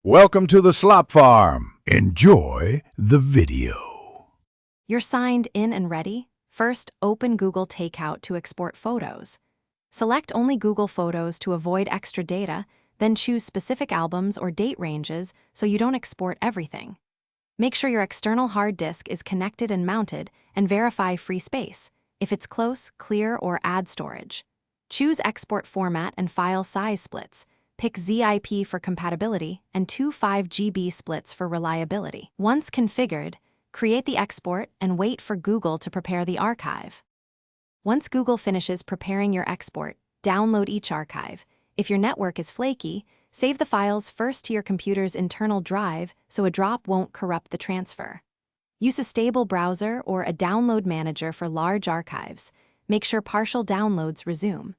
Welcome to the Slop Farm. Enjoy the video. You're signed in and ready? First, open Google Takeout to export photos. Select only Google Photos to avoid extra data, then choose specific albums or date ranges so you don't export everything. Make sure your external hard disk is connected and mounted, and verify free space, if it's close, clear, or add storage. Choose export format and file size splits. Pick ZIP for compatibility and two 5 GB splits for reliability. Once configured, create the export and wait for Google to prepare the archive. Once Google finishes preparing your export, download each archive. If your network is flaky, save the files first to your computer's internal drive so a drop won't corrupt the transfer. Use a stable browser or a download manager for large archives. Make sure partial downloads resume.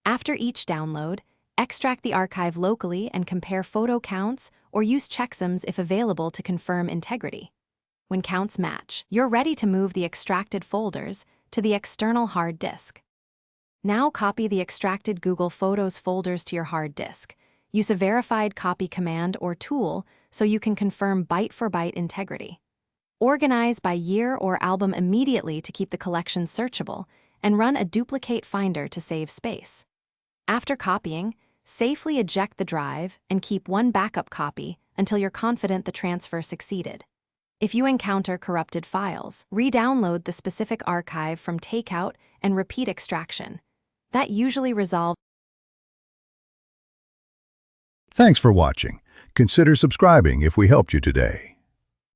After each download, extract the archive locally and compare photo counts or use checksums if available to confirm integrity. When counts match, you're ready to move the extracted folders to the external hard disk. Now copy the extracted Google Photos folders to your hard disk. Use a verified copy command or tool so you can confirm byte-for-byte integrity. Organize by year or album immediately to keep the collection searchable, and run a duplicate finder to save space. After copying, safely eject the drive and keep one backup copy until you're confident the transfer succeeded. If you encounter corrupted files, re-download the specific archive from Takeout and repeat extraction. That usually resolves. Thanks for watching. Consider subscribing if we helped you today.